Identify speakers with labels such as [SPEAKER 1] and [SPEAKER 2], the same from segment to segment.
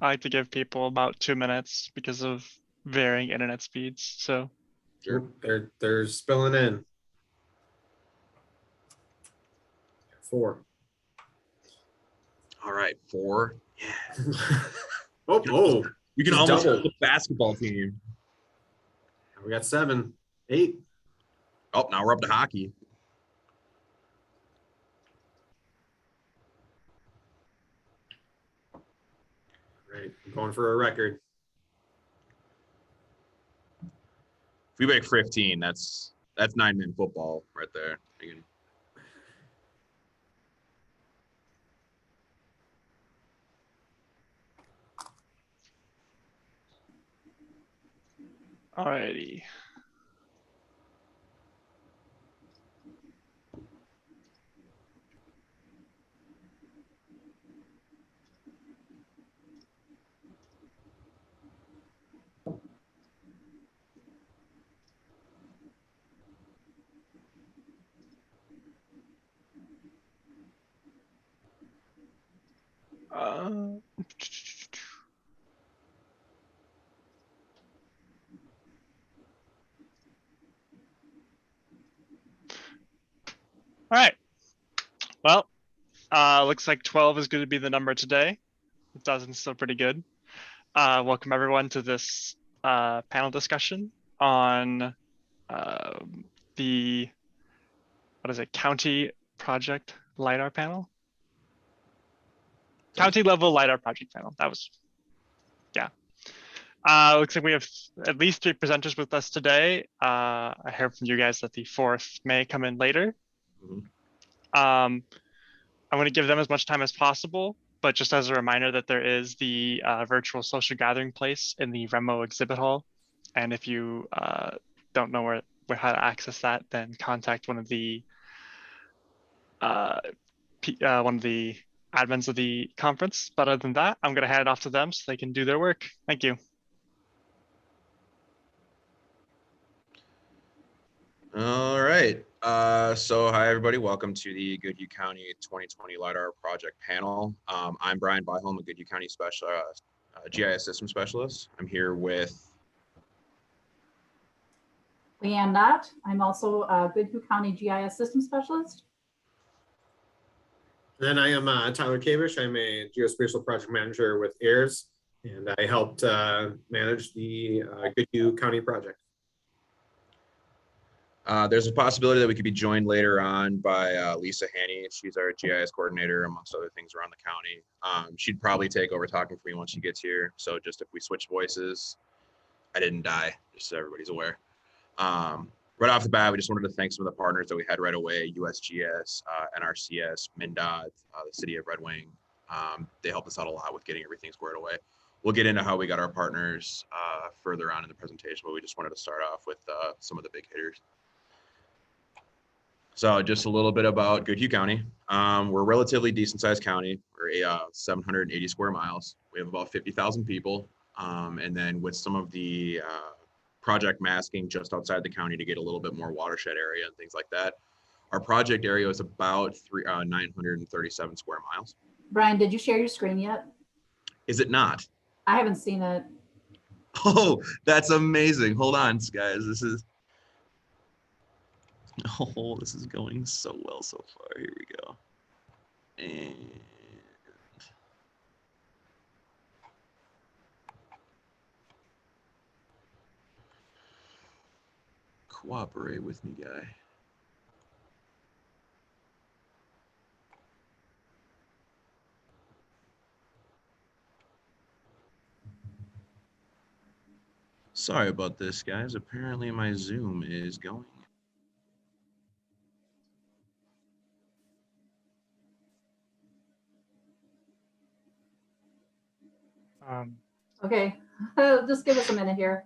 [SPEAKER 1] I like to give people about 2 minutes because of varying internet speeds. So
[SPEAKER 2] Sure. They're spilling in. 4.
[SPEAKER 3] All right, 4. Yeah.
[SPEAKER 2] oh,
[SPEAKER 3] We can
[SPEAKER 2] just
[SPEAKER 3] almost
[SPEAKER 2] double.
[SPEAKER 3] have the basketball team.
[SPEAKER 2] We got 7, 8.
[SPEAKER 3] Oh, now we're up to hockey.
[SPEAKER 2] Right, I'm going for a record.
[SPEAKER 3] If we make 15, that's 9-man football right there.
[SPEAKER 1] alrighty. All right. Well, looks like 12 is going to be the number today. A dozen's still pretty good. Welcome everyone to this panel discussion on the county project LiDAR panel. County level LiDAR project panel. That was, yeah. Looks like we have at least 3 presenters with us today. I heard from you guys that the 4th may come in later. I'm going to give them as much time as possible, but just as a reminder that there is the virtual social gathering place in the Remo exhibit hall. And if you don't know how to access that, then contact one of the admins of the conference. But other than that, I'm going to hand it off to them so they can do their work. Thank you.
[SPEAKER 3] All right. So hi, everybody. Welcome to the Goodhue County 2020 LiDAR project panel. I'm Bryan Byholm, a Goodhue County GIS system specialist. I'm here with
[SPEAKER 4] Leanne Knott. I'm also a Goodhue County GIS system specialist.
[SPEAKER 2] Then I am Tyler Kaebisch. I'm a geospatial project manager with Ayres, and I helped manage the Goodhue County project.
[SPEAKER 3] There's a possibility that we could be joined later on by Lisa Hanni. She's our GIS coordinator, amongst other things around the county. She'd probably take over talking for me once she gets here. So just if we switch voices, I didn't die, just so everybody's aware. Right off the bat, we just wanted to thank some of the partners that we had right away: USGS, NRCS, MnDOT, the City of Red Wing. They helped us out a lot with getting everything squared away. We'll get into how we got our partners further on in the presentation, but we just wanted to start off with some of the big hitters. So just a little bit about Goodhue County. We're a relatively decent sized county. We're 780 square miles. We have about 50,000 people. And then with some of the project masking just outside the county to get a little bit more watershed area and things like that, our project area is about 937 square miles.
[SPEAKER 4] Bryan, did you share your screen yet?
[SPEAKER 3] Is it not?
[SPEAKER 4] I haven't seen it.
[SPEAKER 3] Oh, that's amazing. Hold on, guys. This is going so well so far. Here we go. And cooperate with me, guy. Sorry about this, guys. Apparently my Zoom is going.
[SPEAKER 4] Okay, just give us a minute here.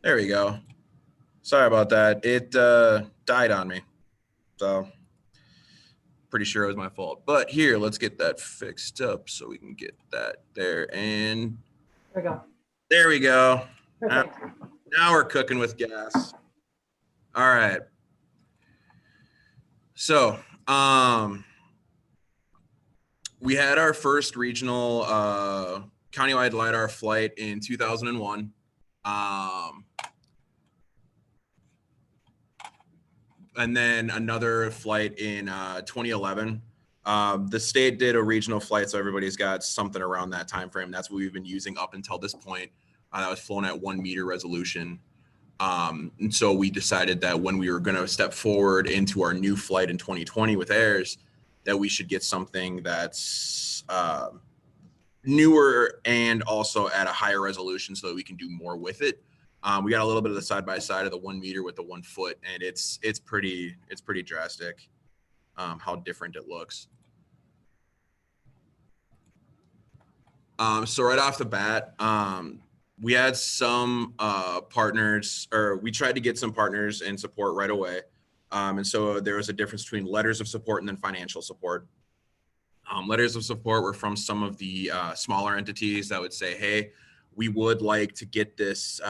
[SPEAKER 3] There we go. Sorry about that. It died on me. So pretty sure it was my fault. But here, let's get that fixed up so we can get that there. And
[SPEAKER 4] There we go.
[SPEAKER 3] there we go.
[SPEAKER 4] Perfect.
[SPEAKER 3] Now we're cooking with gas. All right. So we had our first regional countywide LiDAR flight in 2001. And then another flight in 2011. The state did a regional flight, so everybody's got something around that time frame. That's what we've been using up until this point. That was flown at 1 meter resolution. And so we decided that when we were going to step forward into our new flight in 2020 with Ayres, that we should get something that's newer and also at a higher resolution so that we can do more with it. We got a little bit of the side by side of the 1 meter with the 1 foot, and it's pretty drastic how different it looks. So right off the bat, we had some partners, or we tried to get some partners and support right away. And so there was a difference between letters of support and then financial support. Letters of support were from some of the smaller entities that would say, hey, we would like to get this,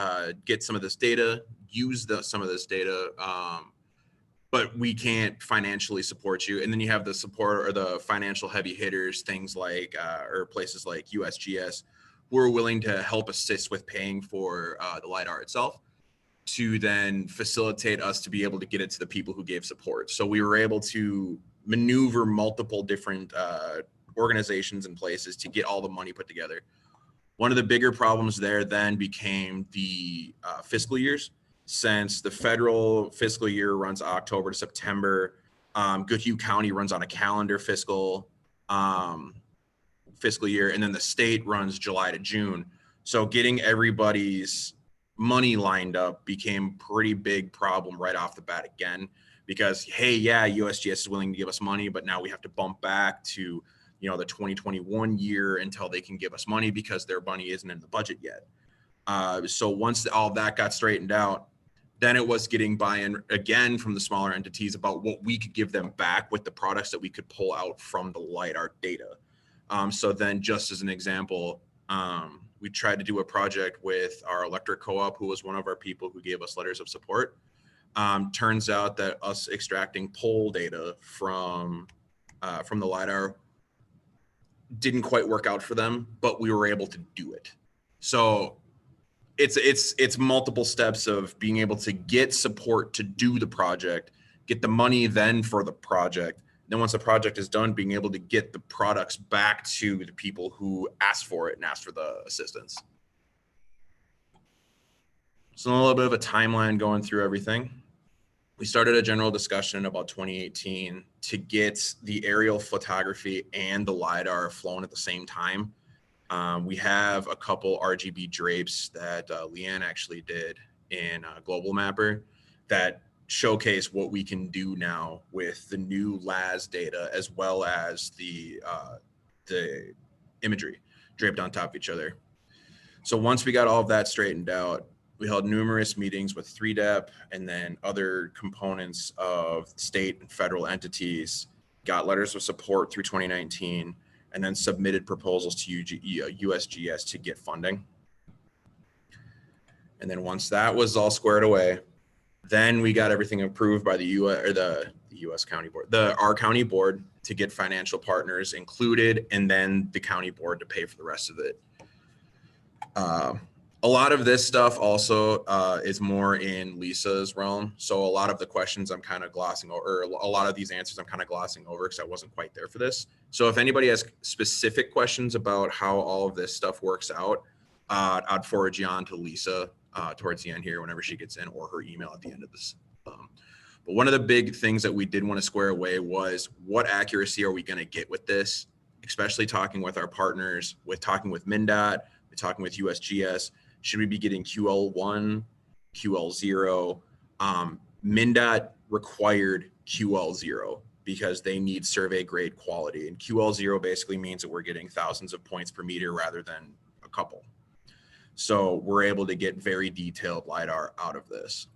[SPEAKER 3] get some of this data, use some of this data, but we can't financially support you. And then you have the support or the financial heavy hitters, things like, or places like USGS, who are willing to help assist with paying for the LiDAR itself to then facilitate us to be able to get it to the people who gave support. So we were able to maneuver multiple different organizations and places to get all the money put together. One of the bigger problems there then became the fiscal years. Since the federal fiscal year runs October to September, Goodhue County runs on a calendar fiscal year, and then the state runs July to June. So getting everybody's money lined up became a pretty big problem right off the bat again, because, hey, yeah, USGS is willing to give us money, but now we have to bump back to, you know, the 2021 year until they can give us money because their money isn't in the budget yet. So once all that got straightened out, then it was getting buy-in again from the smaller entities about what we could give them back with the products that we could pull out from the LiDAR data. So then, just as an example, we tried to do a project with our electric co-op, who was one of our people who gave us letters of support. Turns out that us extracting pole data from the LiDAR didn't quite work out for them, but we were able to do it. So it's multiple steps of being able to get support to do the project, get the money then for the project. Then once the project is done, being able to get the products back to the people who asked for it and asked for the assistance. So a little bit of a timeline going through everything. We started a general discussion about 2018 to get the aerial photography and the LiDAR flown at the same time. We have a couple RGB drapes that Leanne actually did in Global Mapper that showcase what we can do now with the new LAS data, as well as the imagery draped on top of each other. So once we got all of that straightened out, we held numerous meetings with 3DEP and then other components of state and federal entities, got letters of support through 2019, and then submitted proposals to USGS to get funding. And then once that was all squared away, then we got everything approved by the US County Board, our county board, to get financial partners included, and then the county board to pay for the rest of it. A lot of this stuff also is more in Lisa's realm. So a lot of the questions I'm kind of glossing over, or a lot of these answers I'm kind of glossing over because I wasn't quite there for this. So if anybody has specific questions about how all of this stuff works out, I'd forward you on to Lisa towards the end here whenever she gets in, or her email at the end of this. But one of the big things that we did want to square away was, what accuracy are we going to get with this, especially talking with our partners, talking with MnDOT, talking with USGS. Should we be getting QL1, QL0? MnDOT required QL0 because they need survey grade quality. And QL0 basically means that we're getting thousands of points per meter rather than a couple. So we're able to get very detailed LiDAR out of this.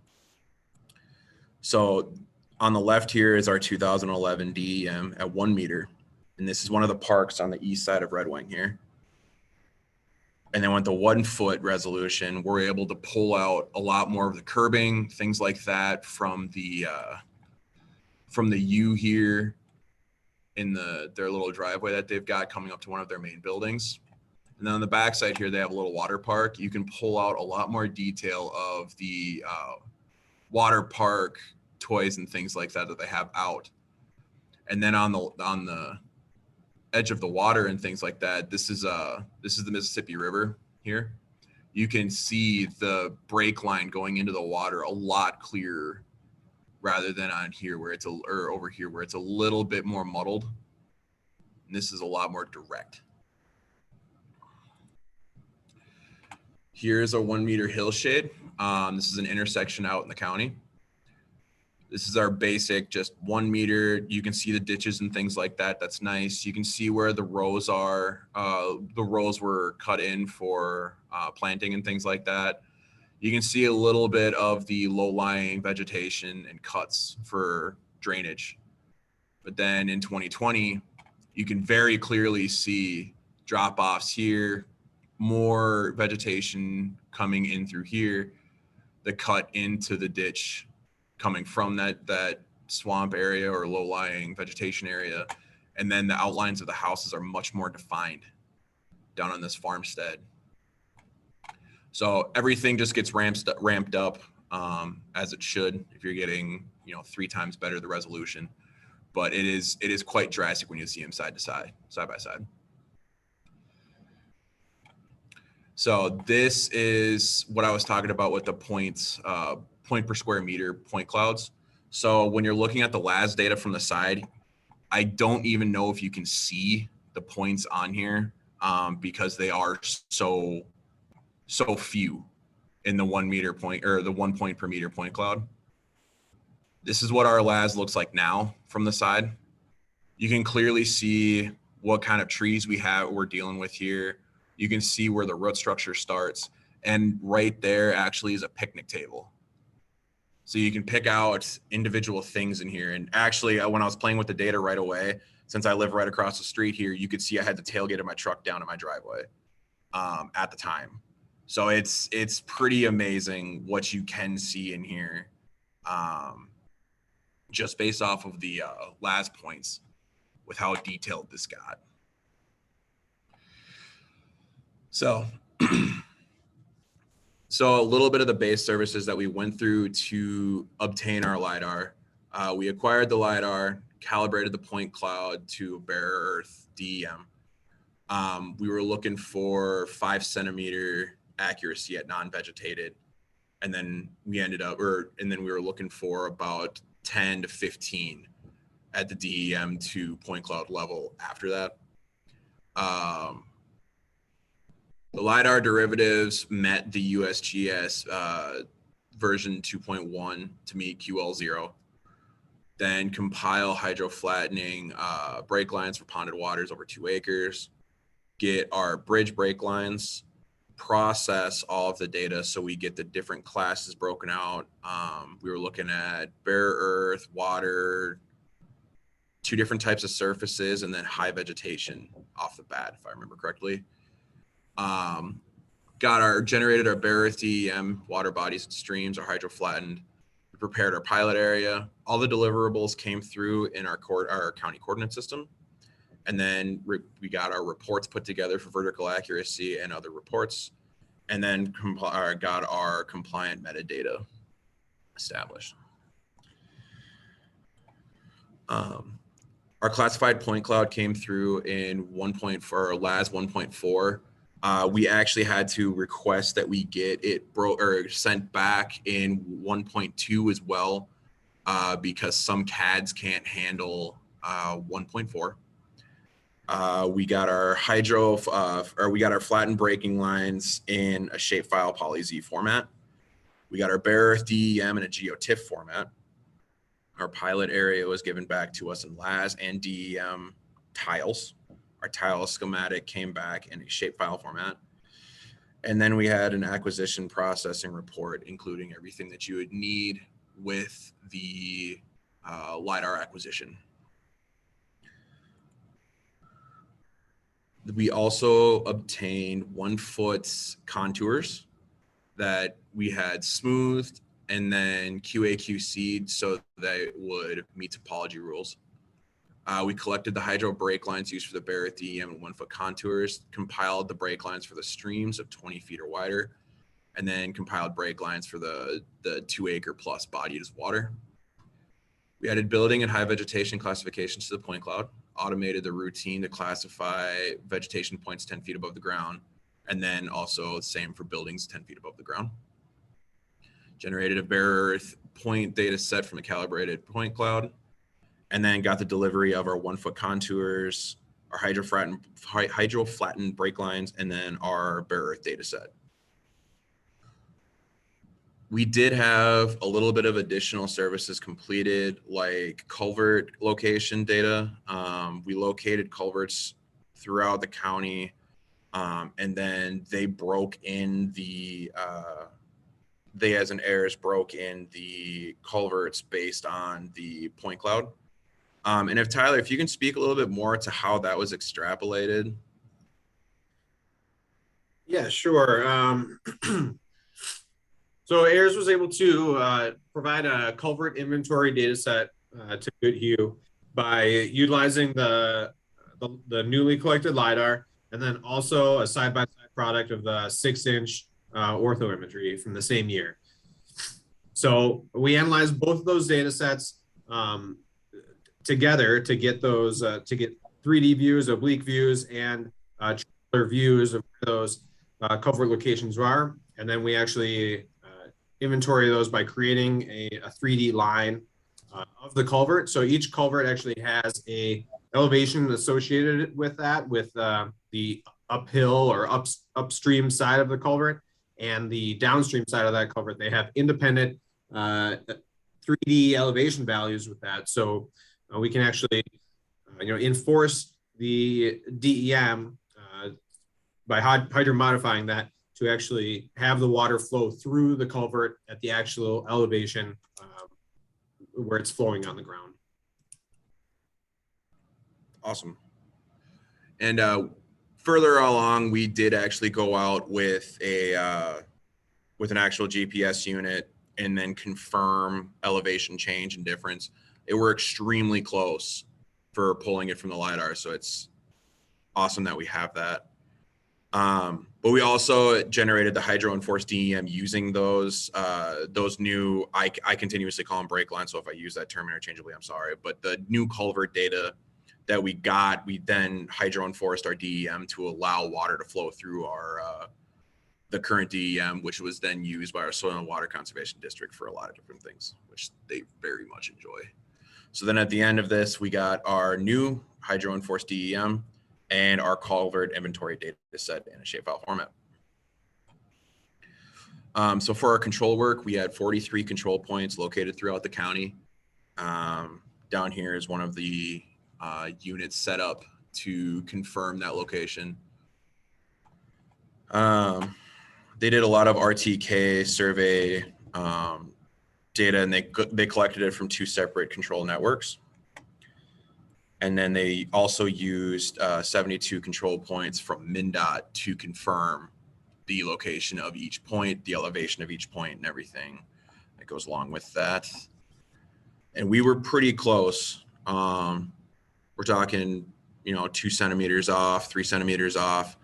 [SPEAKER 3] So on the left here is our 2011 DEM at 1 meter. And this is one of the parks on the east side of Red Wing here. And then with the 1 foot resolution, we're able to pull out a lot more of the curbing, things like that from the U here in their little driveway that they've got coming up to one of their main buildings. And then on the backside here, they have a little water park. You can pull out a lot more detail of the water park toys and things like that they have out. And then on the edge of the water and things like that, this is the Mississippi River here. You can see the brake line going into the water a lot clearer rather than on here where it's or over here where it's a little bit more muddled. And this is a lot more direct. Here's a 1 meter hillshade. This is an intersection out in the county. This is our basic, just 1 meter. You can see the ditches and things like that. That's nice. You can see where the rows are. The rows were cut in for planting and things like that. You can see a little bit of the low-lying vegetation and cuts for drainage. But then in 2020, you can very clearly see drop-offs here, more vegetation coming in through here, the cut into the ditch coming from that swamp area or low-lying vegetation area. And then the outlines of the houses are much more defined down on this farmstead. So everything just gets ramped up as it should if you're getting 3 times better the resolution. But it is quite drastic when you see them side by side. So this is what I was talking about with the points, point per square meter point clouds. So when you're looking at the LAS data from the side, I don't even know if you can see the points on here because they are so few in the 1 meter point or the 1 point per meter point cloud. This is what our LAS looks like now from the side. You can clearly see what kind of trees we're dealing with here. You can see where the root structure starts, and right there actually is a picnic table. So you can pick out individual things in here. And actually, when I was playing with the data right away, since I live right across the street here, you could see I had the tailgate of my truck down in my driveway at the time. So it's pretty amazing what you can see in here just based off of the LAS points with how detailed this got. So a little bit of the base services that we went through to obtain our LiDAR. We acquired the LiDAR, calibrated the point cloud to bare earth DEM. We were looking for 5 centimeter accuracy at non-vegetated. And then we were looking for about 10 to 15 at the DEM to point cloud level after that. The LiDAR derivatives met the USGS version 2.1 to meet QL0. Then compile hydro-flattening break lines for ponded waters over 2 acres. Get our bridge break lines, process all of the data so we get the different classes broken out. We were looking at bare earth, water, 2 different types of surfaces, and then high vegetation off the bat, if I remember correctly. Generated our bare earth DEM, water bodies and streams, our hydro flattened. We prepared our pilot area. All the deliverables came through in our county coordinate system. And then we got our reports put together for vertical accuracy and other reports. And then got our compliant metadata established. Our classified point cloud came through in 1.4, LAS 1.4. We actually had to request that we get it sent back in 1.2 as well, because some CADs can't handle 1.4. We got our we got our flattened breaking lines in a shapefile poly-Z format. We got our bare earth DEM in a GeoTIFF format. Our pilot area was given back to us in LAS and DEM tiles. Our tile schematic came back in a shapefile format. And then we had an acquisition processing report, including everything that you would need with the LiDAR acquisition. We also obtained 1 foot contours that we had smoothed and then QAQC'd so that it would meet topology rules. We collected the hydro brake lines used for the Barrett DEM and 1 foot contours, compiled the brake lines for the streams of 20 feet or wider, and then compiled brake lines for the 2 acre plus bodied as water. We added building and high vegetation classifications to the point cloud, automated the routine to classify vegetation points 10 feet above the ground, and then also the same for buildings 10 feet above the ground. Generated a bare earth point data set from a calibrated point cloud, and then got the delivery of our 1 foot contours, our hydro flattened brake lines, and then our bare earth data set. We did have a little bit of additional services completed, like culvert location data. We located culverts throughout the county, and then they broke in they as an Ayres broke in the culverts based on the point cloud. And if Tyler, if you can speak a little bit more to how that was extrapolated.
[SPEAKER 2] Yeah, sure. So Ayres was able to provide a culvert inventory data set to Goodhue by utilizing the newly collected LiDAR, and then also a side-by-side product of the 6-inch ortho imagery from the same year. So we analyzed both of those data sets together to get those to get 3D views, oblique views, and trailer views of where those culvert locations are. And then we actually inventory those by creating a 3D line of the culvert. So each culvert actually has a elevation associated with that, with the uphill or upstream side of the culvert and the downstream side of that culvert. They have independent 3D elevation values with that. So we can actually enforce the DEM by hydro modifying that to actually have the water flow through the culvert at the actual elevation where it's flowing on the ground.
[SPEAKER 3] Awesome. And further along, we did actually go out with an actual GPS unit and then confirm elevation change and difference. We're extremely close for pulling it from the LiDAR, so it's awesome that we have that. But we also generated the hydro enforced DEM using those new, I continuously call them brake lines, so if I use that term interchangeably, I'm sorry, but the new culvert data that we got, we then hydro enforced our DEM to allow water to flow through the current DEM, which was then used by our Soil and Water Conservation District for a lot of different things, which they very much enjoy. So then at the end of this, we got our new hydro enforced DEM and our culvert inventory data set in a shapefile format. So for our control work, we had 43 control points located throughout the county. Down here is one of the units set up to confirm that location. They did a lot of RTK survey data, and they collected it from 2 separate control networks. And then they also used 72 control points from MnDOT to confirm the location of each point, the elevation of each point, and everything that goes along with that. And we were pretty close. We're talking, 2 centimeters off, 3 centimeters off.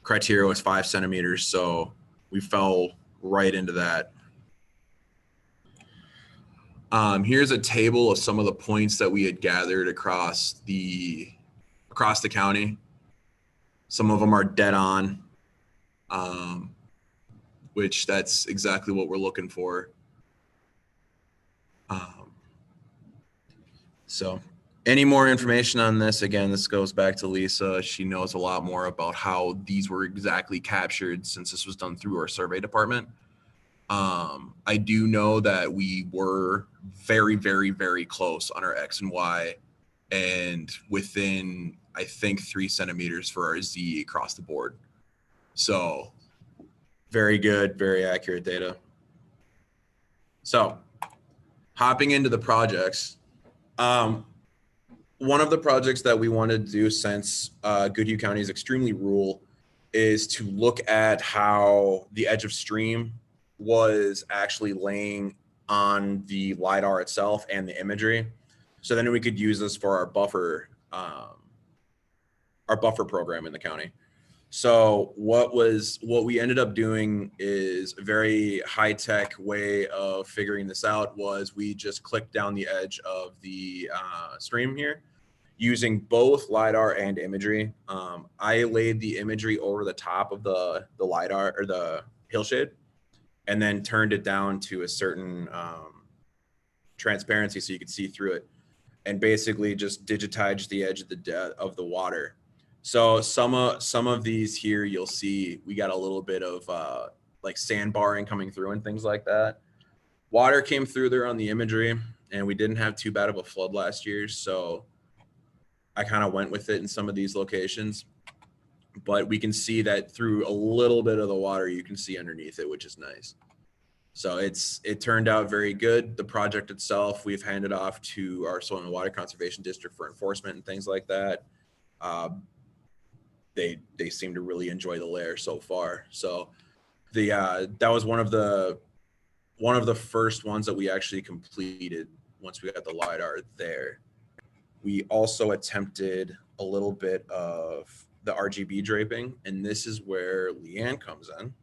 [SPEAKER 3] Criteria was 5 centimeters, so we fell right into that. Here's a table of some of the points that we had gathered across the county. Some of them are dead on, which that's exactly what we're looking for. So any more information on this? Again, this goes back to Lisa. She knows a lot more about how these were exactly captured since this was done through our survey department. I do know that we were very, very, very close on our X and Y, and within, I think, 3 centimeters for our Z across the board. So Very good, very accurate data. So hopping into the projects, one of the projects that we wanted to do, since Goodhue County is extremely rural, is to look at how the edge of stream was actually laying on the LiDAR itself and the imagery. So then we could use this for our buffer program in the county. So what we ended up doing is a very high-tech way of figuring this out. Was we just clicked down the edge of the stream here using both LiDAR and imagery. I laid the imagery over the top of the LiDAR or the hillshade, and then turned it down to a certain transparency so you could see through it, and basically just digitized the edge of the water. So some of these here, you'll see we got a little bit of like sandbarring coming through and things like that. Water came through there on the imagery, and we didn't have too bad of a flood last year, so I kind of went with it in some of these locations. But we can see that through a little bit of the water, you can see underneath it, which is nice. So it turned out very good. The project itself, we've handed off to our Soil and Water Conservation District for enforcement and things like that. They seem to really enjoy the layer so far. So that was one of the first ones that we actually completed once we got the LiDAR there. We also attempted a little bit of the RGB draping, and this is where Leanne comes
[SPEAKER 4] in.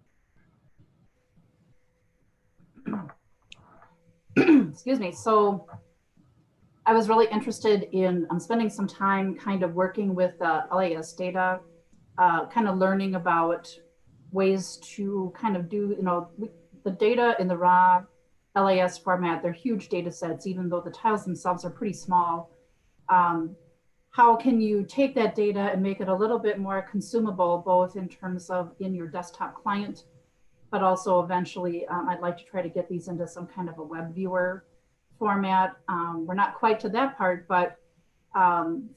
[SPEAKER 4] Excuse me. So I was really interested in spending some time kind of working with LAS data, kind of learning about ways to kind of do, the data in the raw LAS format. They're huge data sets, even though the tiles themselves are pretty small. How can you take that data and make it a little bit more consumable, both in terms of in your desktop client, but also eventually I'd like to try to get these into some kind of a web viewer format. We're not quite to that part, but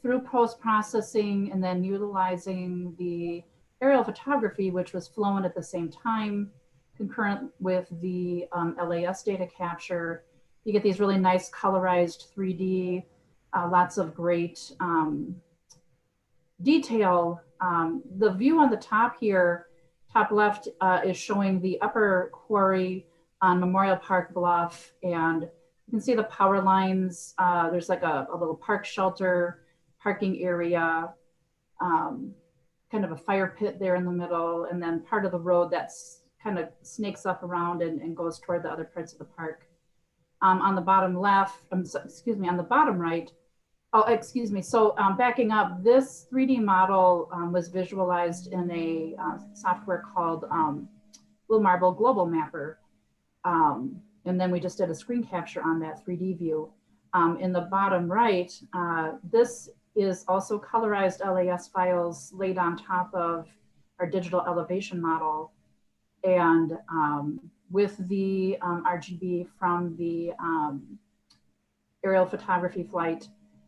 [SPEAKER 4] through post-processing and then utilizing the aerial photography, which was flown at the same time, concurrent with the LAS data capture, you get these really nice colorized 3D, lots of great detail. The view on the top here, top left, is showing the upper quarry on Memorial Park Bluff, and you can see the power lines. There's like a little park shelter, parking area, kind of a fire pit there in the middle, and then part of the road that's kind of snakes up around and goes toward the other parts of the park. On the bottom left, on the bottom right, so backing up, this 3D model was visualized in a software called Blue Marble Global Mapper. And then we just did a screen capture on that 3D view. In the bottom right, this is also colorized LAS files laid on top of our digital elevation model. And with the RGB from the aerial photography flight,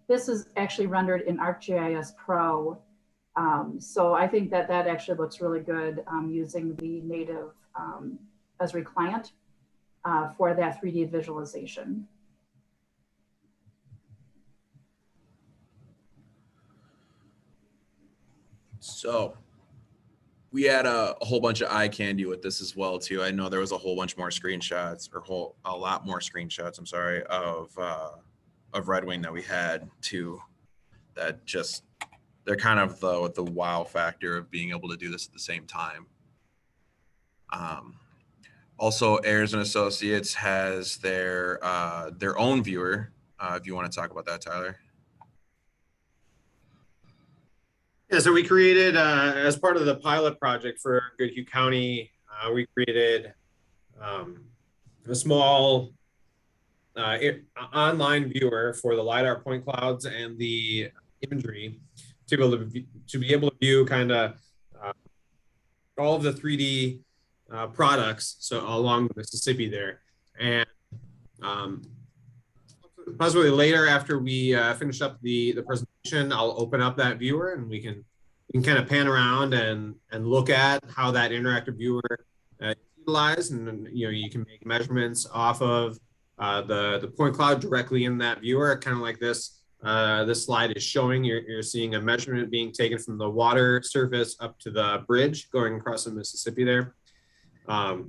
[SPEAKER 4] this is actually rendered in ArcGIS Pro. So I think that actually looks really good using the native Esri client for that 3D visualization.
[SPEAKER 3] So we had a whole bunch of eye candy with this as well too. I know there was a whole bunch more screenshots, or a lot more screenshots, I'm sorry, of Red Wing that we had too, that just, they're kind of the wow factor of being able to do this at the same time. Also, Ayres Associates has their own viewer. If you want to talk about that, Tyler.
[SPEAKER 2] Yeah, so we created, as part of the pilot project for Goodhue County, we created a small online viewer for the LiDAR point clouds and the imagery to be able to view kind of all of the 3D products so along the Mississippi there. And possibly later, after we finish up the presentation, I'll open up that viewer and we can kind of pan around and look at how that interactive viewer utilized, and you can make measurements off of the point cloud directly in that viewer, kind of like this. This slide is showing. You're seeing a measurement being taken from the water surface up to the bridge going across the Mississippi there. But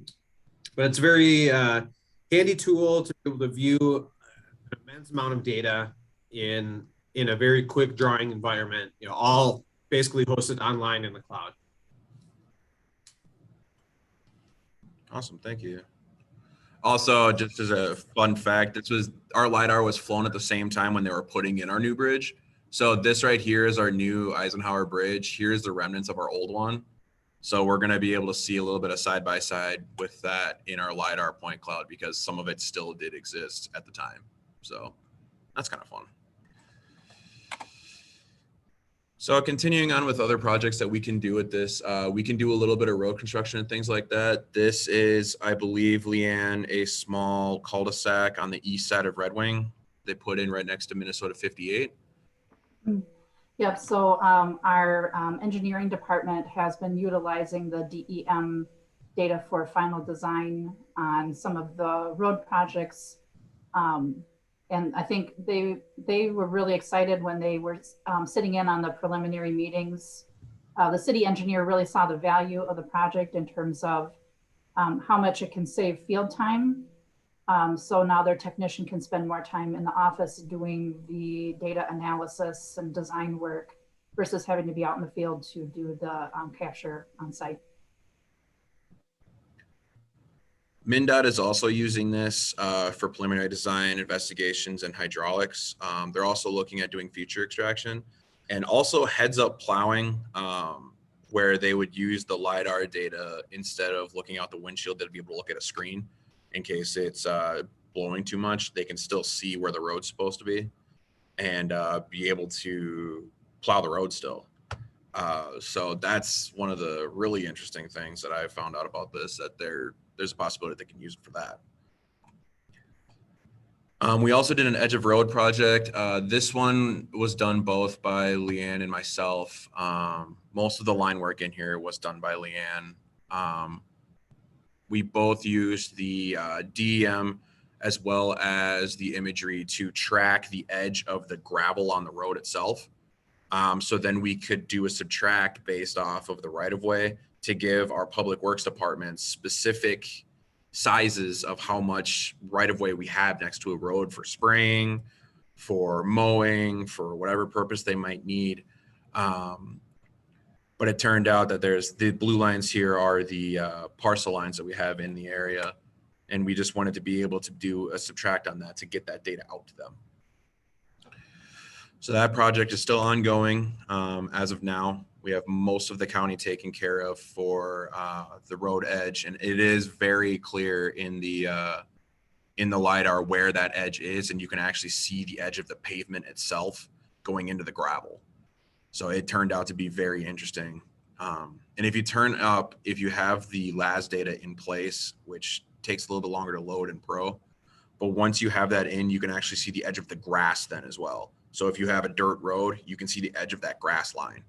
[SPEAKER 2] it's a very handy tool to be able to view an immense amount of data in a very quick drawing environment, all basically hosted online in the cloud.
[SPEAKER 3] Awesome, thank you. Also, just as a fun fact, our LiDAR was flown at the same time when they were putting in our new bridge. So this right here is our new Eisenhower Bridge. Here's the remnants of our old one. So we're gonna be able to see a little bit of side by side with that in our LiDAR point cloud, because some of it still did exist at the time. So that's kind of fun. So continuing on with other projects that we can do with this, we can do a little bit of road construction and things like that. This is, I believe, Leanne, a small cul-de-sac on the east side of Red Wing. They put in right next to Minnesota 58.
[SPEAKER 4] Yep, so our engineering department has been utilizing the DEM data for final design on some of the road projects. And I think they were really excited when they were sitting in on the preliminary meetings. The city engineer really saw the value of the project in terms of how much it can save field time. So now their technician can spend more time in the office doing the data analysis and design work versus having to be out in the field to do the capture on site.
[SPEAKER 3] MnDOT is also using this for preliminary design, investigations, and hydraulics. They're also looking at doing feature extraction and also heads-up plowing, where they would use the LiDAR data instead of looking out the windshield. They'd be able to look at a screen in case it's blowing too much. They can still see where the road's supposed to be and be able to plow the road still. So that's one of the really interesting things that I found out about this, that there's a possibility they can use it for that. We also did an edge of road project. This one was done both by Leanne and myself. Most of the line work in here was done by Leanne. We both used the DEM as well as the imagery to track the edge of the gravel on the road itself. So then we could do a subtract based off of the right-of-way to give our public works department specific sizes of how much right-of-way we have next to a road for spraying, for mowing, for whatever purpose they might need. But it turned out that the blue lines here are the parcel lines that we have in the area. And we just wanted to be able to do a subtract on that to get that data out to them. So that project is still ongoing as of now. We have most of the county taken care of for the road edge, and it is very clear in the LiDAR where that edge is, and you can actually see the edge of the pavement itself going into the gravel. So it turned out to be very interesting. And if you have the LAS data in place, which takes a little bit longer to load in Pro, but once you have that in, you can actually see the edge of the grass then as well. So if you have a dirt road, you can see the edge of that grass line.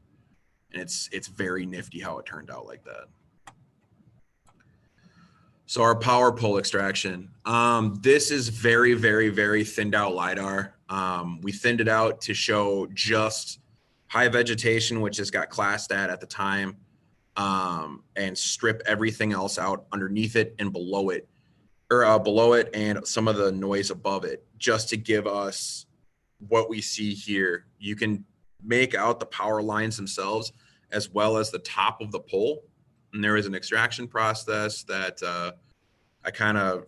[SPEAKER 3] And it's very nifty how it turned out like that. So our power pole extraction. This is very, very, very thinned out LiDAR. We thinned it out to show just high vegetation, which has got class stat at the time, and strip everything else out underneath it and below it, or below it and some of the noise above it, just to give us what we see here. You can make out the power lines themselves as well as the top of the pole. And there is an extraction process that I kind of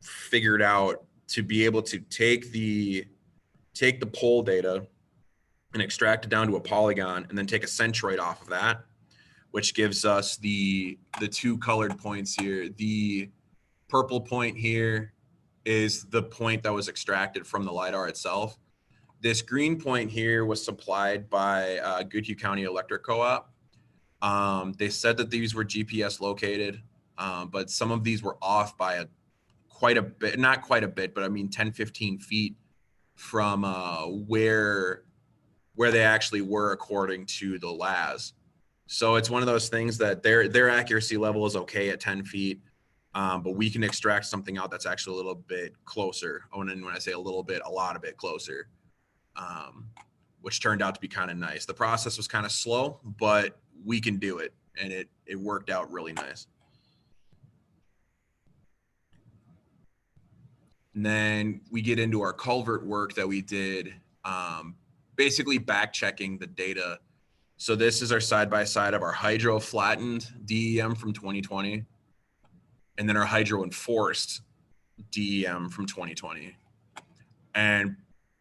[SPEAKER 3] figured out to be able to take the pole data and extract it down to a polygon and then take a centroid off of that, which gives us the two colored points here. The purple point here is the point that was extracted from the LiDAR itself. This green point here was supplied by Goodhue County Electric Co-op. They said that these were GPS located, but some of these were off by quite a bit, not quite a bit, but I mean 10, 15 feet from where they actually were according to the LAS. So it's one of those things that their accuracy level is okay at 10 feet, but we can extract something out that's actually a little bit closer. And when I say a little bit, a lot of it closer, which turned out to be kind of nice. The process was kind of slow, but we can do it, and it worked out really nice. And then we get into our culvert work that we did, basically back checking the data. So this is our side-by-side of our hydro flattened DEM from 2020, and then our hydro enforced DEM from 2020. And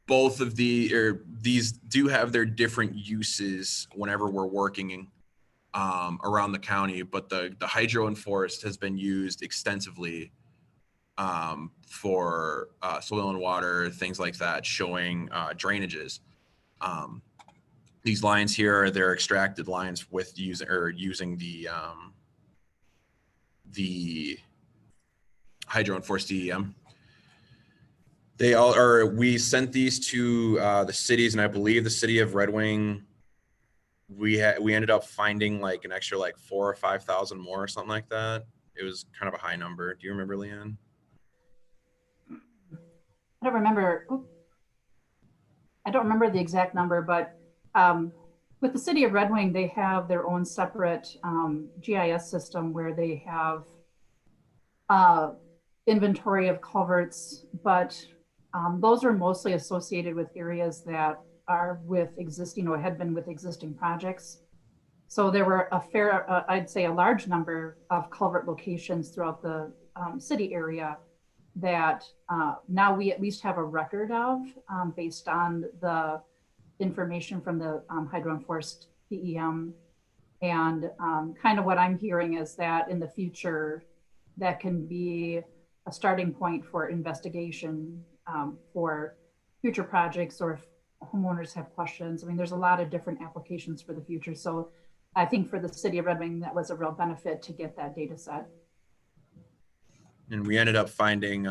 [SPEAKER 3] both of these do have their different uses whenever we're working around the county, but the hydro enforced has been used extensively for soil and water, things like that, showing drainages. These lines here are their extracted lines with using the hydro enforced DEM. They all are. We sent these to the cities, and I believe the city of Red Wing. We ended up finding like an extra like 4,000 or 5,000 more or something like that. It was kind of a high number. Do you remember, Leanne?
[SPEAKER 4] I don't remember. I don't remember the exact number, but with the city of Red Wing, they have their own separate GIS system where they have inventory of culverts, but those are mostly associated with areas that are with existing or had been with existing projects. So there were a fair, I'd say a large number of culvert locations throughout the city area that now we at least have a record of based on the information from the hydro enforced DEM. And kind of what I'm hearing is that in the future, that can be a starting point for investigation for future projects, or if homeowners have questions. I mean, there's a lot of different applications for the future. So I think for the city of Red Wing, that was a real benefit to get that data set.
[SPEAKER 3] And we ended up finding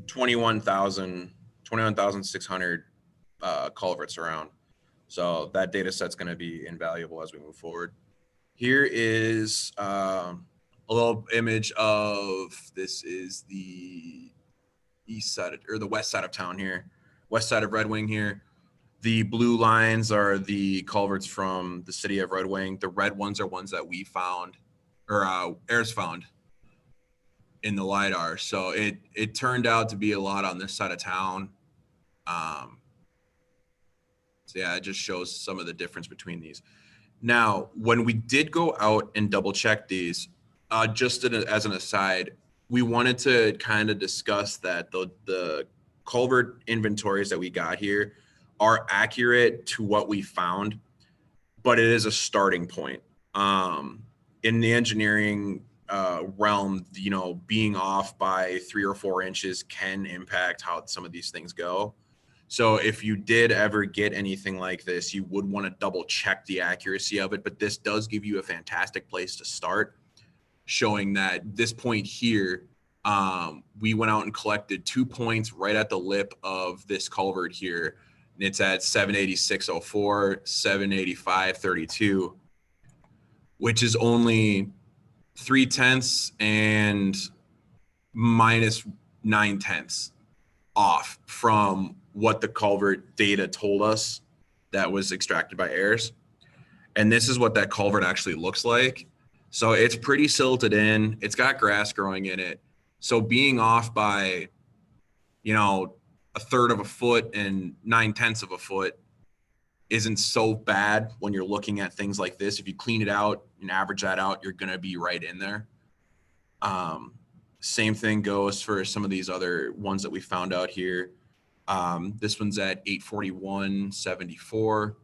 [SPEAKER 3] 21,600 culverts around. So that data set's going to be invaluable as we move forward. Here is a little image of, this is the east side or the west side of town here, west side of Red Wing here. The blue lines are the culverts from the city of Red Wing. The red ones are ones that we found, or Ayres found in the LiDAR. So it turned out to be a lot on this side of town. So yeah, it just shows some of the difference between these. Now, when we did go out and double check these, just as an aside, we wanted to kind of discuss that the culvert inventories that we got here are accurate to what we found, but it is a starting point. In the engineering realm, you know, being off by 3 or 4 inches can impact how some of these things go. So if you did ever get anything like this, you would want to double check the accuracy of it, but this does give you a fantastic place to start, showing that this point here, we went out and collected 2 points right at the lip of this culvert here. And it's at 786.04, 785.32, which is only 0.3 and -0.9 off from what the culvert data told us that was extracted by Ayres. And this is what that culvert actually looks like. So it's pretty silted in. It's got grass growing in it. So being off by, you know, 1/3 of a foot and 0.9 of a foot isn't so bad when you're looking at things like this. If you clean it out and average that out, you're going to be right in there. Same thing goes for some of these other ones that we found out here. This one's at 841.74.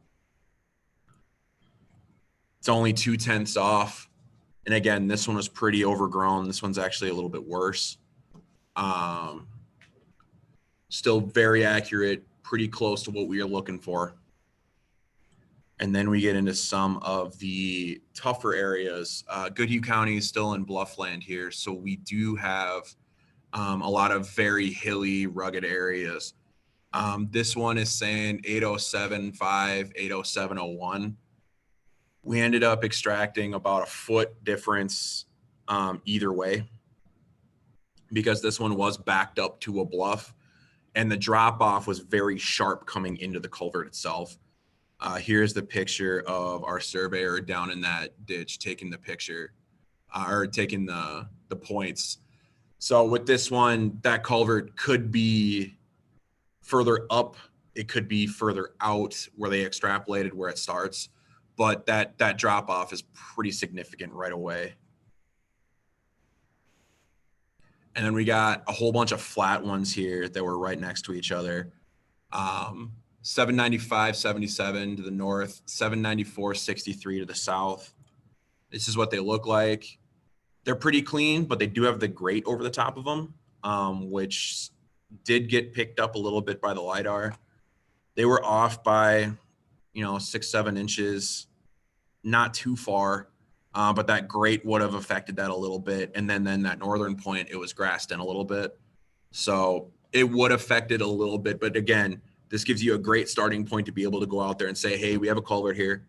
[SPEAKER 3] It's only 0.2 off. And again, this one was pretty overgrown. This one's actually a little bit worse. Still very accurate, pretty close to what we are looking for. And then we get into some of the tougher areas. Goodhue County is still in bluffland here. So we do have a lot of very hilly, rugged areas. This one is saying 807.5, 807.01. We ended up extracting about a foot difference either way, because this one was backed up to a bluff and the drop off was very sharp coming into the culvert itself. Here's the picture of our surveyor down in that ditch taking the picture or taking the points. So with this one, that culvert could be further up, it could be further out where they extrapolated where it starts, but that drop off is pretty significant right away. And then we got a whole bunch of flat ones here that were right next to each other. 795, 77 to the north, 794, 63 to the south. This is what they look like. They're pretty clean, but they do have the grate over the top of them, which did get picked up a little bit by the LiDAR. They were off by, 6-7 inches, not too far. But that grate would have affected that a little bit. And then that northern point, it was grassed in a little bit. So it would affect it a little bit. But again, this gives you a great starting point to be able to go out there and say, hey, we have a culvert here.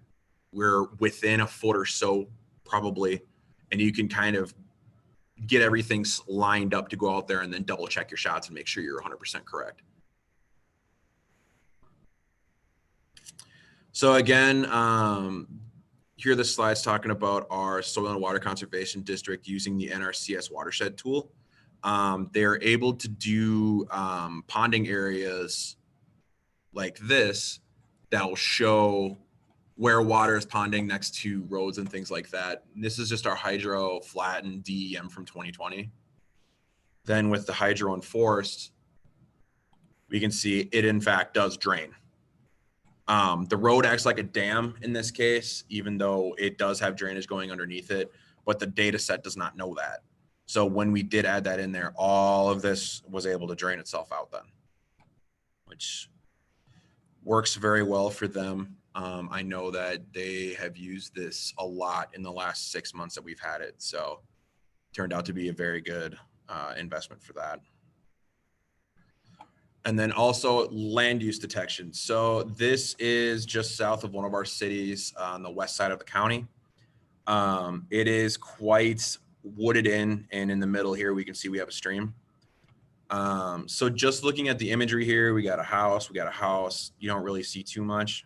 [SPEAKER 3] We're within a foot or so probably. And you can kind of get everything lined up to go out there and then double check your shots and make sure you're 100% correct. So again, here are the slides talking about our soil and water conservation district using the NRCS watershed tool. They're able to do ponding areas like this that will show where water is ponding next to roads and things like that. And this is just our hydro flattened DEM from 2020. Then with the hydro enforced, we can see it in fact does drain. The road acts like a dam in this case, even though it does have drainage going underneath it, but the data set does not know that. So when we did add that in there, all of this was able to drain itself out then, which works very well for them. I know that they have used this a lot in the last 6 months that we've had it. So it turned out to be a very good investment for that. And then also land use detection. So this is just south of one of our cities on the west side of the county. It is quite wooded in, and in the middle here, we can see we have a stream. So just looking at the imagery here, we got a house. You don't really see too much.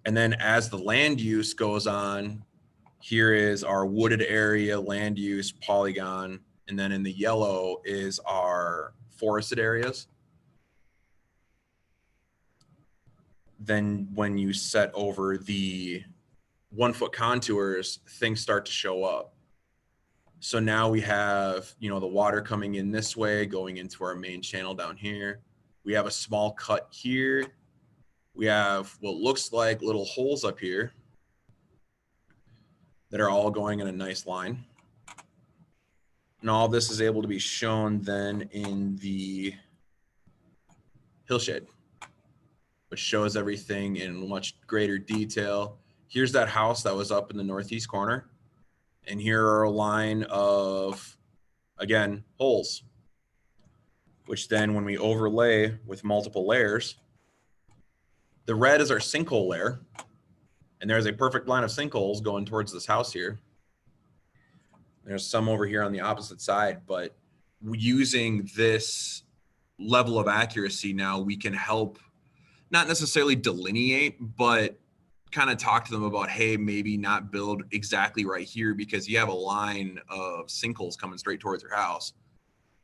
[SPEAKER 3] And then as the land use goes on, here is our wooded area land use polygon. And then in the yellow is our forested areas. Then when you set over the 1 foot contours, things start to show up. So now we have, the water coming in this way, going into our main channel down here. We have a small cut here. We have what looks like little holes up here that are all going in a nice line. And all this is able to be shown then in the hillshade, which shows everything in much greater detail. Here's that house that was up in the northeast corner. And here are a line of, again, holes, which then when we overlay with multiple layers, the red is our sinkhole layer. And there's a perfect line of sinkholes going towards this house here. There's some over here on the opposite side, but using this level of accuracy now, we can help not necessarily delineate, but kind of talk to them about, hey, maybe not build exactly right here because you have a line of sinkholes coming straight towards your house.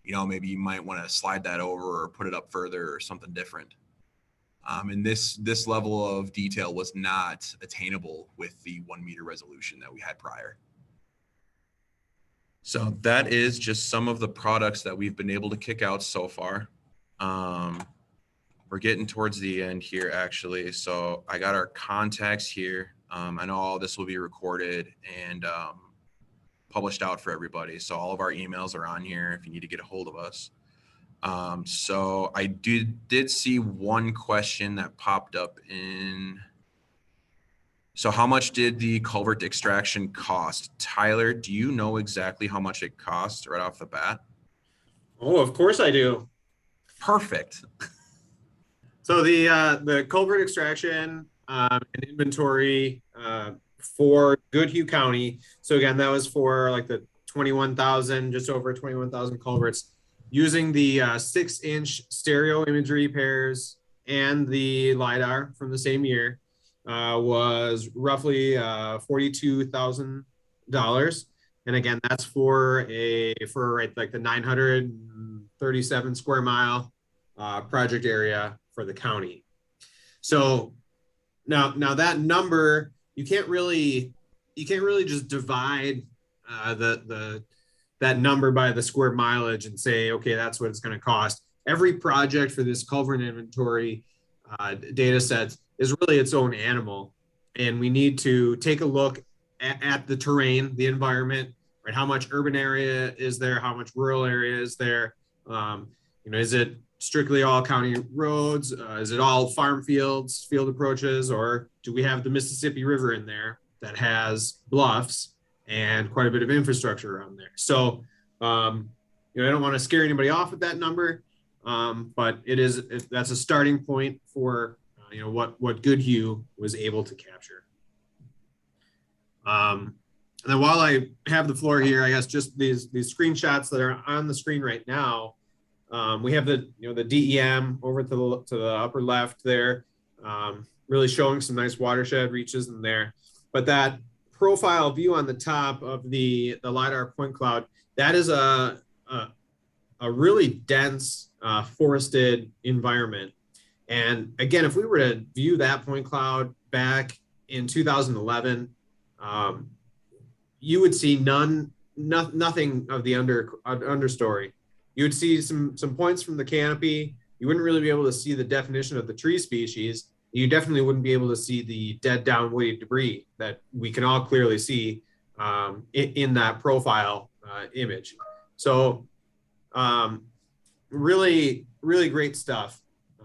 [SPEAKER 3] Maybe you might want to slide that over or put it up further or something different. And this level of detail was not attainable with the 1 meter resolution that we had prior. So that is just some of the products that we've been able to kick out so far. We're getting towards the end here, actually. So I got our contacts here. I know all this will be recorded and published out for everybody. So all of our emails are on here if you need to get a hold of us. So I did see one question that popped up in. So how much did the culvert extraction cost? Tyler, do you know exactly how much it cost right off the bat?
[SPEAKER 2] Oh, of course I do.
[SPEAKER 3] Perfect.
[SPEAKER 2] So the culvert extraction and inventory for Goodhue County. So again, that was for like the 21,000, just over 21,000 culverts, using the 6-inch stereo imagery pairs and the LiDAR from the same year, was roughly $42,000. And again, that's for like the 937 square mile project area for the county. So now that number, you can't really just divide that number by the square mileage and say, okay, that's what it's going to cost. Every project for this culvert inventory data set is really its own animal, and we need to take a look at the terrain, the environment, right? How much urban area is there? How much rural area is there? Is it strictly all county roads? Is it all farm fields, field approaches, or do we have the Mississippi River in there that has bluffs and quite a bit of infrastructure around there? So, I don't want to scare anybody off with that number, but that's a starting point for what Goodhue was able to capture. And then while I have the floor here, I guess just these screenshots that are on the screen right now. We have the DEM over to the upper left there, really showing some nice watershed reaches in there. But that profile view on the top of the LiDAR point cloud, that is a really dense forested environment. And again, if we were to view that point cloud back in 2011, you would see nothing of the understory. You would see some points from the canopy. You wouldn't really be able to see the definition of the tree species. You definitely wouldn't be able to see the dead down woody debris that we can all clearly see in that profile image. So really, really great stuff.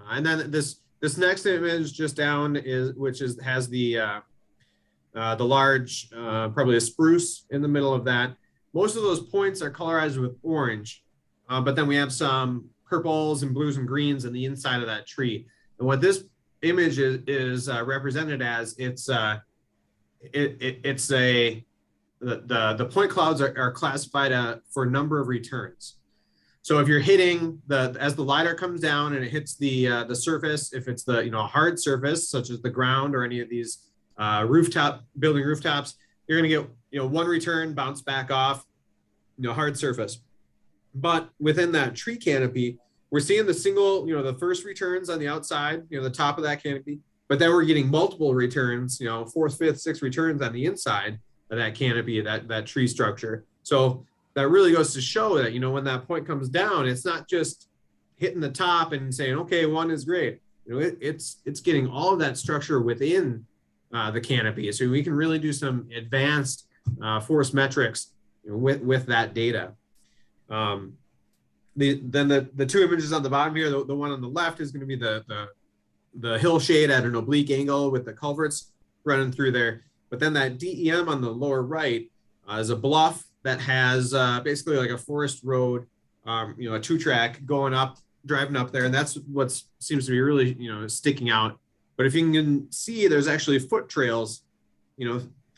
[SPEAKER 2] And then this next image just down has the large, probably a spruce in the middle of that. Most of those points are colorized with orange, but then we have some purples and blues and greens in the inside of that tree. And what this image is represented as, the point clouds are classified for a number of returns. So if you're hitting as the LiDAR comes down and it hits the surface, if it's a hard surface such as the ground or any of these building rooftops, you're going to get one return, bounce back off, hard surface. But within that tree canopy, we're seeing the first returns on the outside, the top of that canopy, but then we're getting multiple returns, fourth, fifth, sixth returns on the inside of that canopy, that tree structure. So that really goes to show that, when that point comes down, it's not just hitting the top and saying, okay, one is great. It's getting all of that structure within the canopy. So we can really do some advanced forest metrics with that data. Then the two images on the bottom here, the one on the left is going to be the hillshade at an oblique angle with the culverts running through there. But then that DEM on the lower right is a bluff that has basically like a forest road, a 2-track driving up there. And that's what seems to be really, sticking out. But if you can see, there's actually foot trails,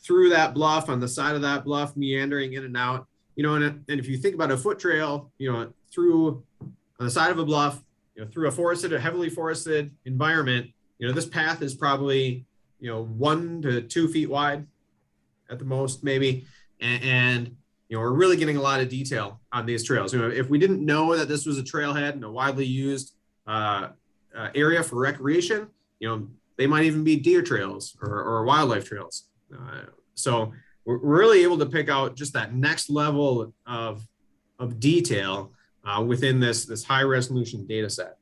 [SPEAKER 2] through that bluff, on the side of that bluff, meandering in and out, and if you think about a foot trail, through on the side of a bluff, through a heavily forested environment, this path is probably, 1 to 2 feet wide at the most, maybe. And we're really getting a lot of detail on these trails. If we didn't know that this was a trailhead and a widely used area for recreation, they might even be deer trails or wildlife trails. So we're really able to pick out just that next level of detail within this high resolution data set.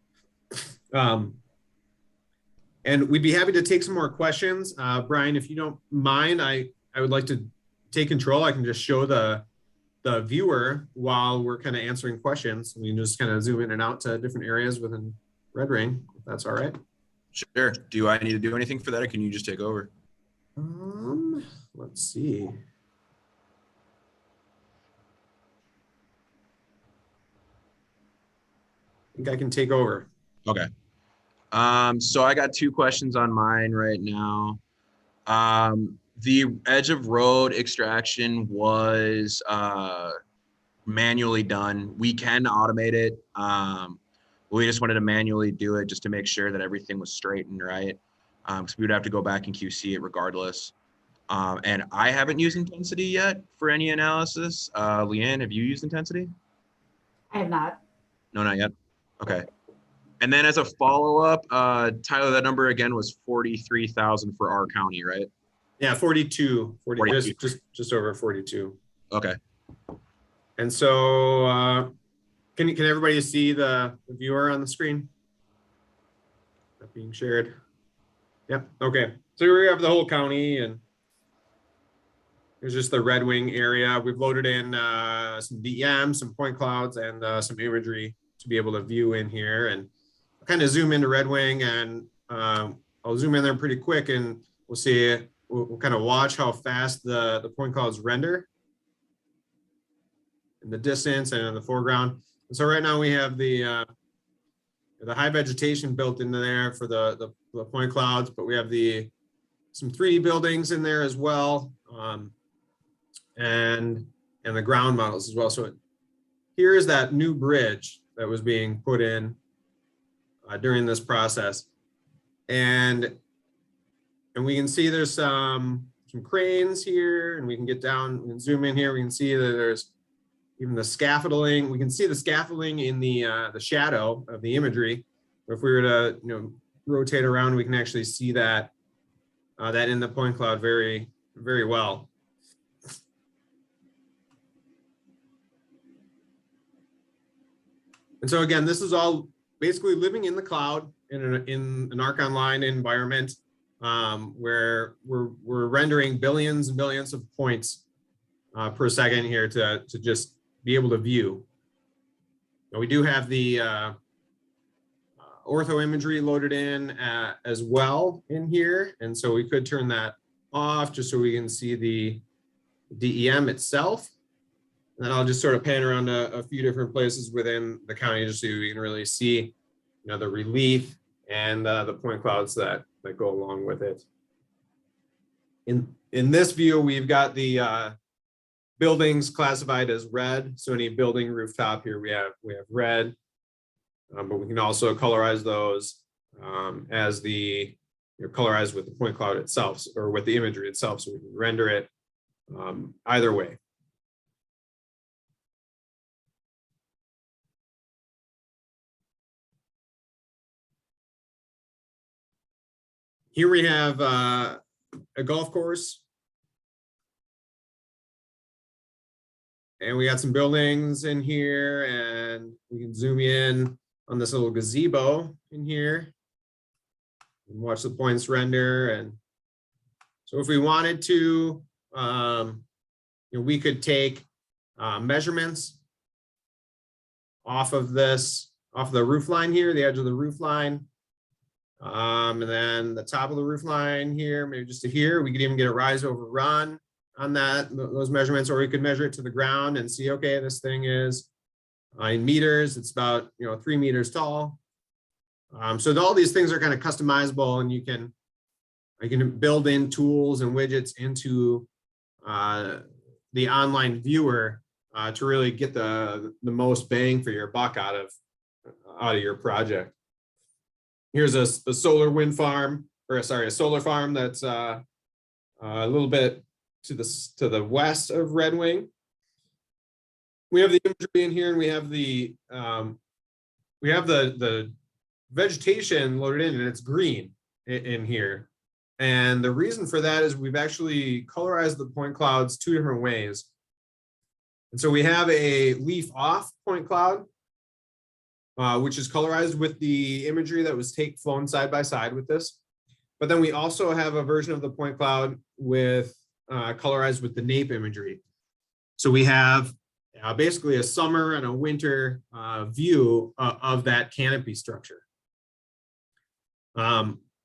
[SPEAKER 2] And we'd be happy to take some more questions. Bryan, if you don't mind, I would like to take control. I can just show the viewer while we're kind of answering questions. We can just kind of zoom in and out to different areas within Red Ring, if that's all right.
[SPEAKER 3] Sure. Do I need to do anything for that, or can you just take over?
[SPEAKER 2] Let's see. I think I can take over.
[SPEAKER 3] Okay. So I got 2 questions on mine right now. The edge of road extraction was manually done. We can automate it. We just wanted to manually do it just to make sure that everything was straight and right. Because we would have to go back and QC it regardless. And I haven't used intensity yet for any analysis. Leanne, have you used intensity?
[SPEAKER 4] I have not.
[SPEAKER 3] No, not yet. Okay. And then as a follow-up, Tyler, that number again was 43,000 for our county, right?
[SPEAKER 2] Yeah, 42,
[SPEAKER 3] 42.
[SPEAKER 2] Just over 42.
[SPEAKER 3] Okay.
[SPEAKER 2] And so can everybody see the viewer on the screen? That being shared. Yep. Okay. So we have the whole county, and there's just the Red Wing area. We've loaded in some DEM, some point clouds, and some imagery to be able to view in here. And kind of zoom into Red Wing, and I'll zoom in there pretty quick, and we'll see. We'll kind of watch how fast the point clouds render in the distance and in the foreground. And so right now we have the high vegetation built into there for the point clouds, but we have some 3D buildings in there as well, and the ground models as well. So here is that new bridge that was being put in during this process, and we can see there's some cranes here, and we can get down and zoom in here. We can see that there's even the scaffolding. We can see the scaffolding in the shadow of the imagery. If we were to rotate around, we can actually see that that in the point cloud very, very well. And so again, this is all basically living in the cloud in an Arc Online environment, where we're rendering billions and billions of points per second here to just be able to view. Now we do have the ortho imagery loaded in as well in here, and so we could turn that off just so we can see the DEM itself. And then I'll just sort of pan around a few different places within the county just so we can really see, the relief and the point clouds that go along with it. In this view, we've got the buildings classified as red. So any building rooftop here, we have red, but we can also colorize those as colorized with the point cloud itself or with the imagery itself, so we can render it either way. Here we have a golf course, and we got some buildings in here, and we can zoom in on this little gazebo in here and watch the points render. And so if we wanted to, we could take measurements off of the roof line here, the edge of the roof line. And then the top of the roof line here, maybe just to here. We could even get a rise over run on those measurements, or we could measure it to the ground and see, okay, this thing is in meters, it's about 3 meters tall. So all these things are kind of customizable, and I can build in tools and widgets into the online viewer to really get the most bang for your buck out of your project. Here's a solar wind farm, or sorry, a solar farm that's a little bit to the west of Red Wing. We have the imagery in here, and we have the vegetation loaded in, and it's green in here. And the reason for that is we've actually colorized the point clouds 2 different ways. And so we have a leaf off point cloud, which is colorized with the imagery that was flown side by side with this. But then we also have a version of the point cloud with colorized with the nape imagery. So we have basically a summer and a winter view of that canopy structure.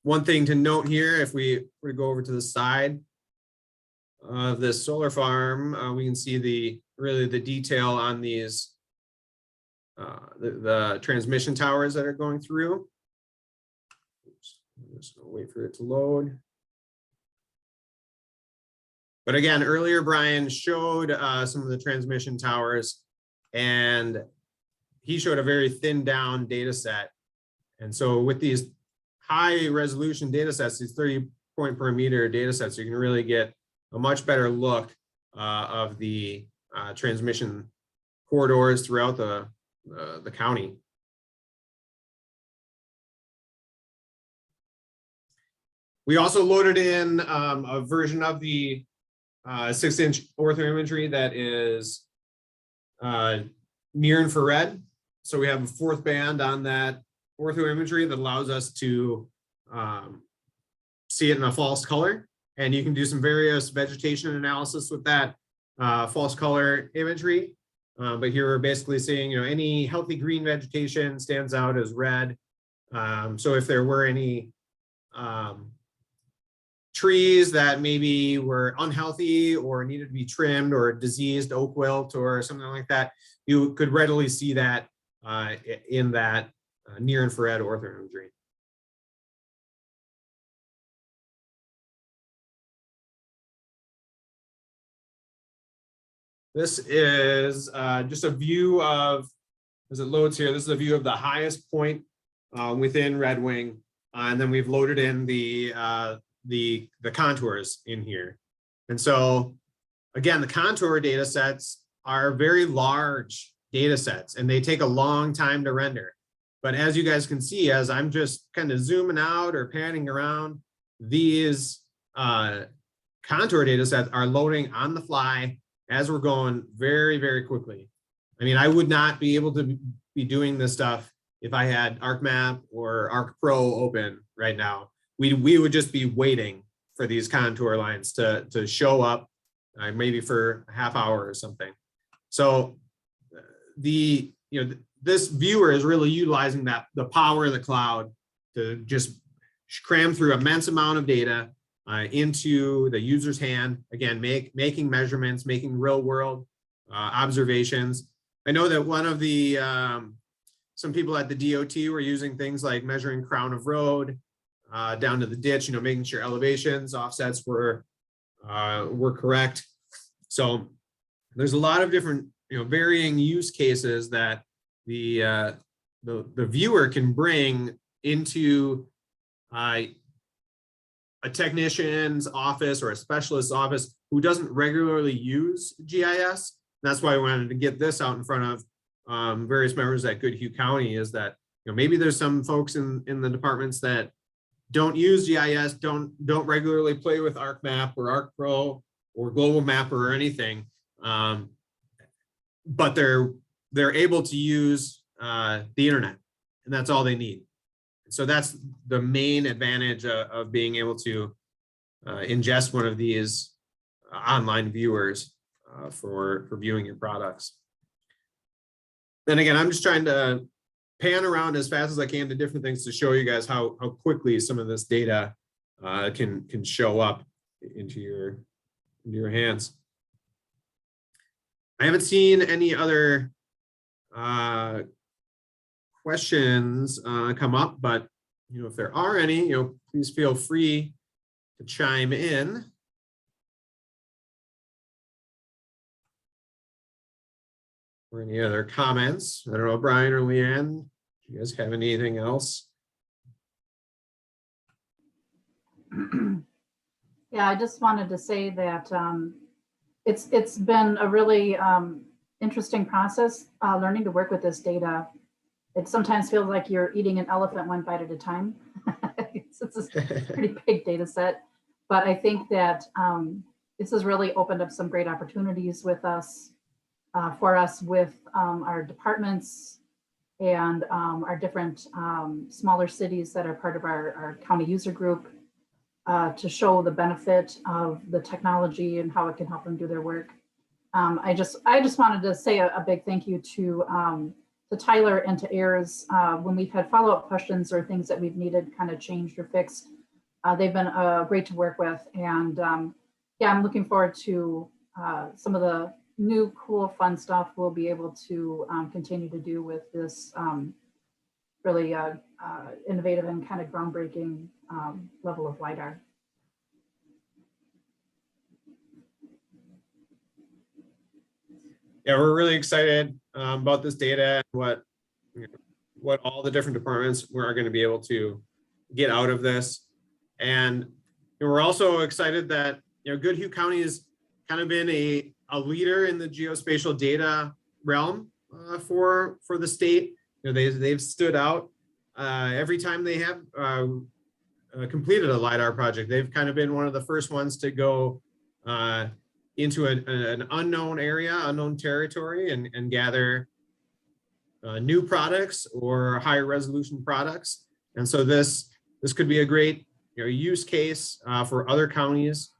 [SPEAKER 2] One thing to note here, if we were to go over to the side of this solar farm, we can see really the detail on these the transmission towers that are going through. Oops, I'm just gonna wait for it to load. But again, earlier Bryan showed some of the transmission towers, and he showed a very thinned down data set. And so with these high resolution data sets, these 30 point per meter data sets, you can really get a much better look of the transmission corridors throughout the county. We also loaded in a version of the 6-inch ortho imagery that is near infrared. So we have a 4th band on that ortho imagery that allows us to see it in a false color. And you can do some various vegetation analysis with that false color imagery. But here we're basically seeing, you know, any healthy green vegetation stands out as red. So if there were any trees that maybe were unhealthy or needed to be trimmed, or diseased oak wilt or something like that, you could readily see that in that near infrared ortho imagery. This is just a view of, as it loads here, this is a view of the highest point within Red Wing. And then we've loaded in the contours in here. And so again, the contour data sets are very large data sets, and they take a long time to render. But as you guys can see, as I'm just kind of zooming out or panning around, these contour data sets are loading on the fly as we're going very, very quickly. I mean, I would not be able to be doing this stuff if I had ArcMap or ArcPro open right now. We would just be waiting for these contour lines to show up, maybe for a half hour or something. So this viewer is really utilizing the power of the cloud to just cram through immense amount of data into the user's hand. Again, making measurements, making real world observations. I know that one of the some people at the DOT were using things like measuring crown of road down to the ditch, you know, making sure elevations, offsets were correct. So there's a lot of different, you know, varying use cases that the viewer can bring into a technician's office or a specialist's office who doesn't regularly use GIS. That's why I wanted to get this out in front of various members at Goodhue County, is that, you know, maybe there's some folks in the departments that don't use GIS, don't regularly play with ArcMap or ArcPro or Global Mapper or anything, but they're able to use the internet, and that's all they need. So that's the main advantage of being able to ingest one of these online viewers for viewing your products. Then again, I'm just trying to pan around as fast as I can to different things to show you guys how quickly some of this data can show up into your hands. I haven't seen any other questions come up, but you know, if there are any, you know, please feel free to chime in. Or any other comments? I don't know, Bryan or Leanne, do you guys have anything else?
[SPEAKER 4] Yeah, I just wanted to say that it's been a really interesting process learning to work with this data. It sometimes feels like you're eating an elephant one bite at a time. It's a pretty big data set, but I think that this has really opened up some great opportunities with us, for us with our departments and our different smaller cities that are part of our county user group, to show the benefit of the technology and how it can help them do their work. I just wanted to say a big thank you to Tyler and to Ayres. When we've had follow-up questions or things that we've needed kind of changed or fixed, they've been great to work with. And yeah, I'm looking forward to some of the new cool fun stuff we'll be able to continue to do with this really innovative and kind of groundbreaking level of LiDAR.
[SPEAKER 2] Yeah, we're really excited about this data and what all the different departments are going to be able to get out of this. And we're also excited that Goodhue County has kind of been a leader in the geospatial data realm for the state. They've stood out every time they have completed a LiDAR project. They've kind of been one of the first ones to go into an unknown area, unknown territory, and gather new products or higher resolution products. And so this could be a great use case for other counties,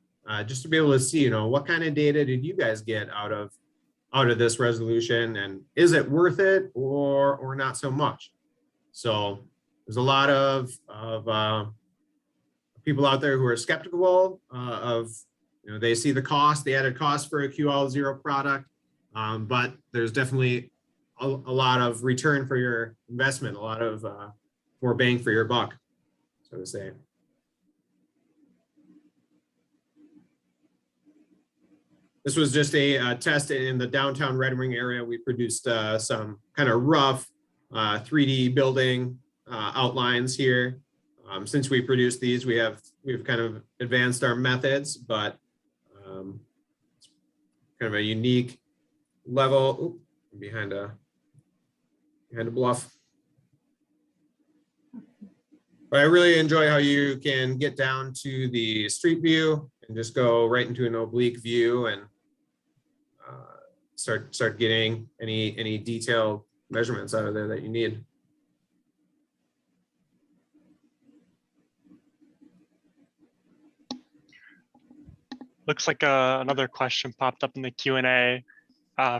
[SPEAKER 2] just to be able to see what kind of data did you guys get out of this resolution, and is it worth it or not so much. So there's a lot of people out there who are skeptical of they see the added cost for a QL0 product, but there's definitely a lot of return for your investment, a lot of more bang for your buck, so to say. This was just a test in the downtown Red Wing area. We produced some kind of rough 3D building outlines here. Since we produced these, we've kind of advanced our methods, but it's kind of a unique level. Ooh, behind a bluff. But I really enjoy how you can get down to the street view and just go right into an oblique view and start getting any detailed measurements out of there that you need.
[SPEAKER 1] Looks like another question popped up in the Q&A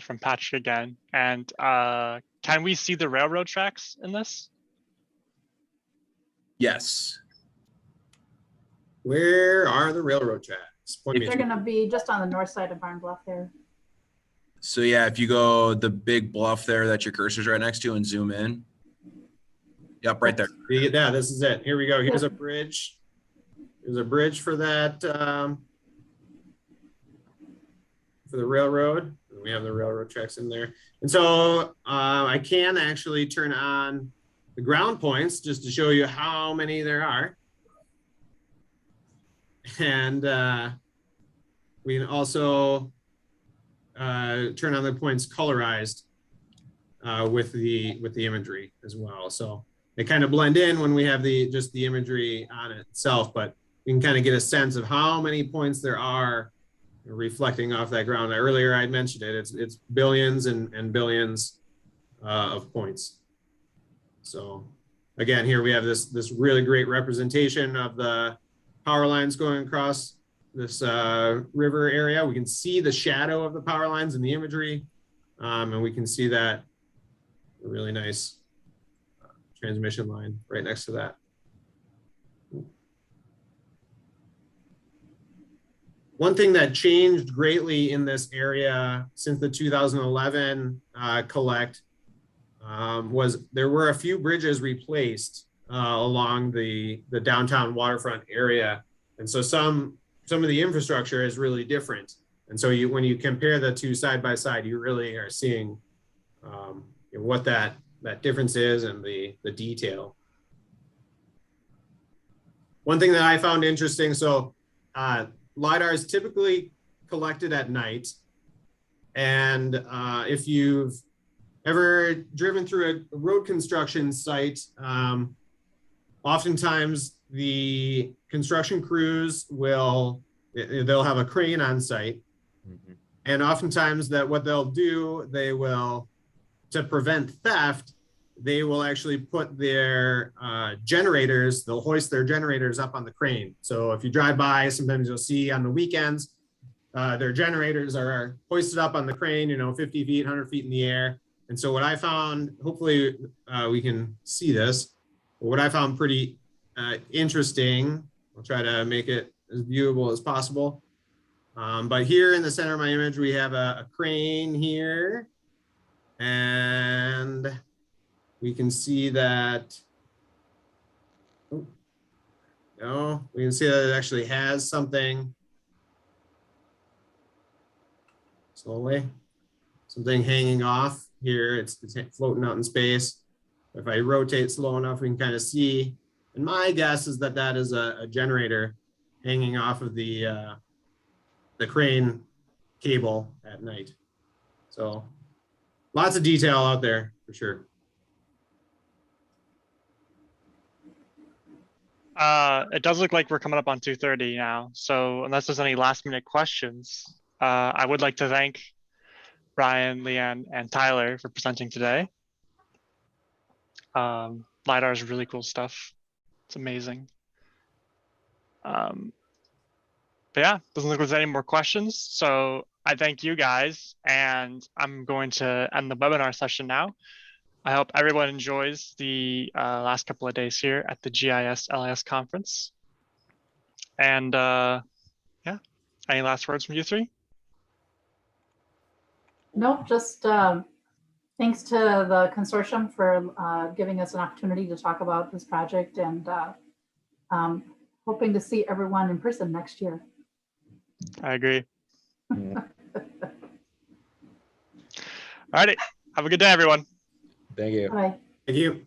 [SPEAKER 1] from Patrick again. And can we see the railroad tracks in this?
[SPEAKER 3] Yes.
[SPEAKER 2] Where are the railroad tracks?
[SPEAKER 4] They're going to be just on the north side of Barn Bluff there.
[SPEAKER 3] So yeah, if you go the big bluff there that your cursor's right next to and zoom in. Yep, right there.
[SPEAKER 2] Yeah, this is it. Here we go. Here's a bridge. There's a bridge for that, for the railroad. We have the railroad tracks in there. And so I can actually turn on the ground points just to show you how many there are. And we can also turn on the points colorized with the imagery as well. So they kind of blend in when we have just the imagery on itself, but you can kind of get a sense of how many points there are reflecting off that ground. Earlier I mentioned it, it's billions and billions of points. So again, here we have this really great representation of the power lines going across this river area. We can see the shadow of the power lines in the imagery, and we can see that really nice transmission line right next to that. One thing that changed greatly in this area since the 2011 collect was there were a few bridges replaced along the downtown waterfront area. And so some of the infrastructure is really different. And so when you compare the two side by side, you really are seeing what that difference is and the detail. One thing that I found interesting, so LiDAR is typically collected at night. And if you've ever driven through a road construction site, oftentimes the construction crews they'll have a crane on site. Mm-hmm. And oftentimes what they'll do, to prevent theft, they will actually put their generators, they'll hoist their generators up on the crane. So if you drive by, sometimes you'll see on the weekends, their generators are hoisted up on the crane, 50 feet, 100 feet in the air. And so what I found, hopefully we can see this, but what I found pretty interesting, I'll try to make it as viewable as possible. But here in the center of my image, we have a crane here. And we can see that, we can see that it actually has something slowly. something hanging off here. It's floating out in space. If I rotate slow enough, we can kind of see. And my guess is that that is a generator hanging off of the crane cable at night. So lots of detail out there for sure.
[SPEAKER 1] It does look like we're coming up on 2:30 now. So unless there's any last minute questions, I would like to thank Bryan, Leanne, and Tyler for presenting today. LiDAR is really cool stuff. It's amazing. But yeah, doesn't look like there's any more questions. So I thank you guys, and I'm going to end the webinar session now. I hope everyone enjoys the last couple of days here at the GIS LIS conference. And yeah, any last words from you three?
[SPEAKER 4] Nope, just thanks to the consortium for giving us an opportunity to talk about this project, and hoping to see everyone in person next year.
[SPEAKER 1] I agree. All righty, have a good day, everyone.
[SPEAKER 3] Thank you.
[SPEAKER 4] Bye.
[SPEAKER 2] Thank you.